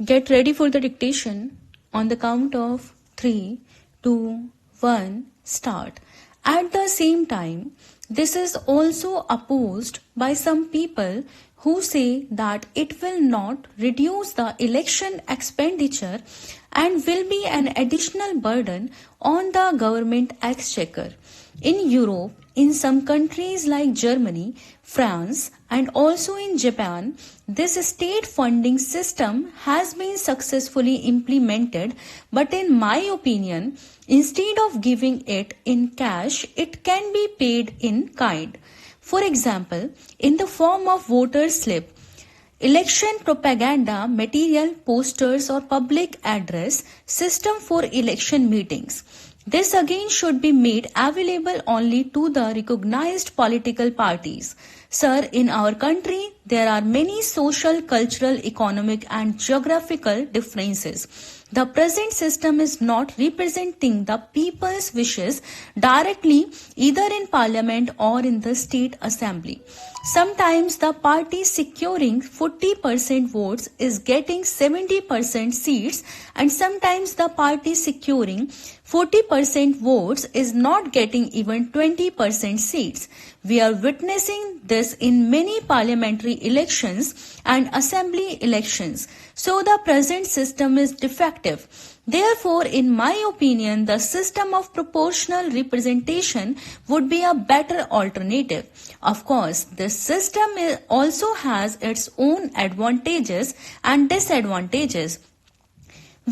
Get ready for the dictation on the count of 3, 2, 1, start. At the same time, this is also opposed by some people who say that it will not reduce the election expenditure and will be an additional burden on the government exchequer. In Europe, in some countries like Germany, France, and also in Japan, this state funding system has been successfully implemented, but in my opinion, instead of giving it in cash, it can be paid in kind. For example, in the form of voter slip, election propaganda material, posters or public address system for election meetings. This again should be made available only to the recognized political parties. Sir, in our country, there are many social, cultural, economic and geographical differences. The present system is not representing the people's wishes directly either in parliament or in the state assembly. Sometimes the party securing 40% votes is getting 70% seats, and sometimes the party securing 40% votes is not getting even 20% seats. We are witnessing this in many parliamentary elections and assembly elections. So the present system is defective. Therefore, in my opinion, the system of proportional representation would be a better alternative. Of course, this system also has its own advantages and disadvantages.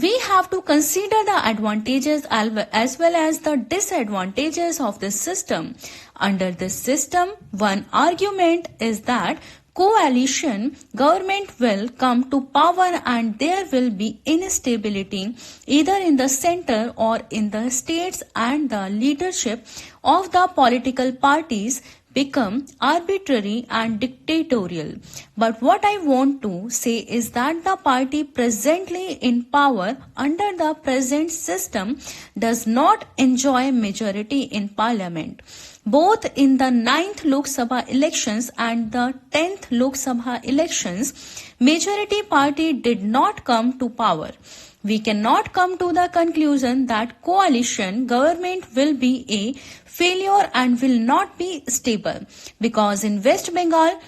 We have to consider the advantages as well as the disadvantages of this system. Under this system, one argument is that coalition government will come to power and there will be instability either in the center or in the states, and the leadership of the political parties become arbitrary and dictatorial. But what I want to say is that the party presently in power under the present system does not enjoy majority in parliament. Both in the 9th Lok Sabha elections and the 10th Lok Sabha elections, majority party did not come to power. We cannot come to the conclusion that coalition government will be a failure and will not be stable, because in West Bengal,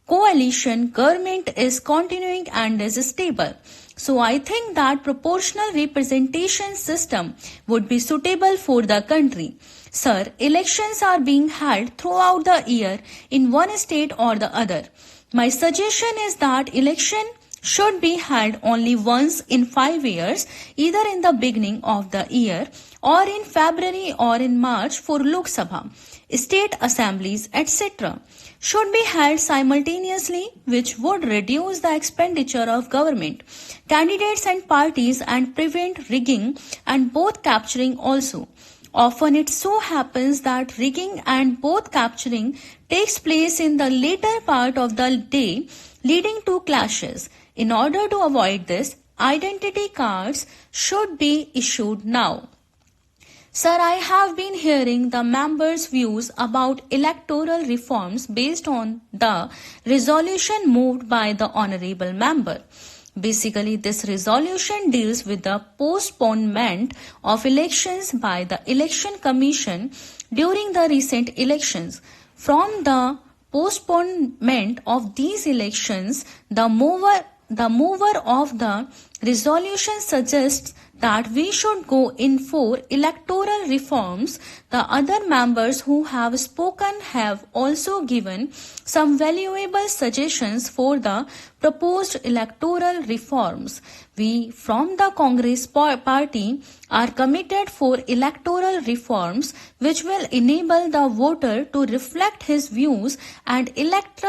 coalition government is continuing and is stable. So I think that proportional representation system would be suitable for the country. Sir, elections are being held throughout the year in one state or the other. My suggestion is that election should be held only once in 5 years, either in the beginning of the year or in February or in March for Lok Sabha. State assemblies, etc. should be held simultaneously, which would reduce the expenditure of government, candidates and parties and prevent rigging and vote capturing also. Often it so happens that rigging and vote capturing takes place in the later part of the day, leading to clashes. In order to avoid this, identity cards should be issued now. Sir, I have been hearing the members' views about electoral reforms based on the resolution moved by the honorable member. Basically, this resolution deals with the postponement of elections by the Election Commission during the recent elections. From the postponement of these elections, the mover of the resolution suggests that we should go in for electoral reforms. The other members who have spoken have also given some valuable suggestions for the proposed electoral reforms. We from the Congress party are committed for electoral reforms which will enable the voter to reflect his views and elect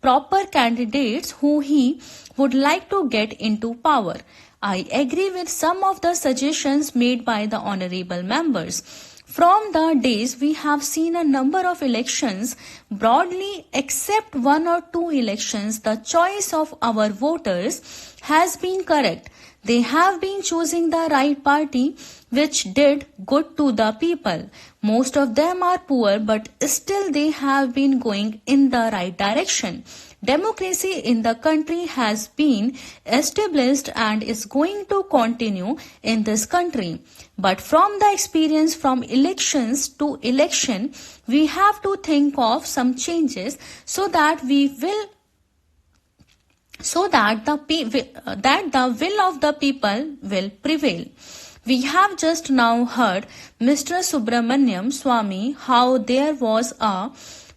proper candidates who he would like to get into power. I agree with some of the suggestions made by the honorable members. From the days we have seen a number of elections, broadly except one or two elections, the choice of our voters has been correct. They have been choosing the right party which did good to the people. Most of them are poor, but still they have been going in the right direction. Democracy in the country has been established and is going to continue in this country. But from the experience from elections to election, we have to think of some changes so that the will of the people will prevail. We have just now heard Mr. Subramaniam Swamy how there was a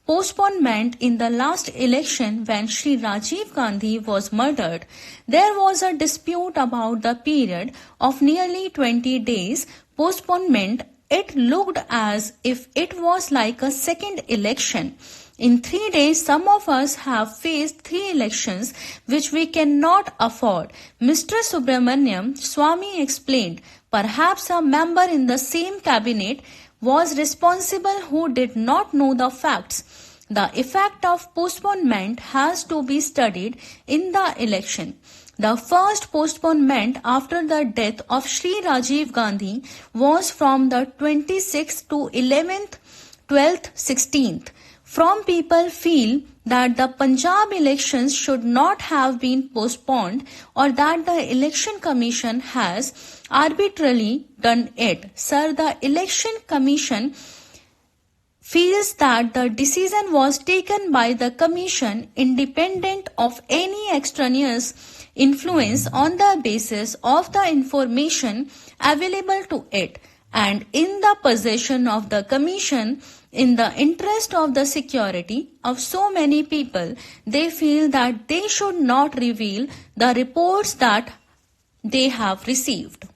postponement in the last election when Shri Rajiv Gandhi was murdered. There was a dispute about the period of nearly 20 days postponement. It looked as if it was like a second election. In 3 days, some of us have faced 3 elections which we cannot afford. Mr. Subramaniam Swamy explained, perhaps a member in the same cabinet was responsible who did not know the facts. The effect of postponement has to be studied in the election. The first postponement after the death of Shri Rajiv Gandhi was from the 26th to 11th, 12th, 16th. From people feel that the Punjab elections should not have been postponed or that the election commission has arbitrarily done it. Sir, the election commission feels that the decision was taken by the commission independent of any extraneous influence on the basis of the information available to it and in the possession of the commission. In the interest of the security of so many people, they feel that they should not reveal the reports that they have received.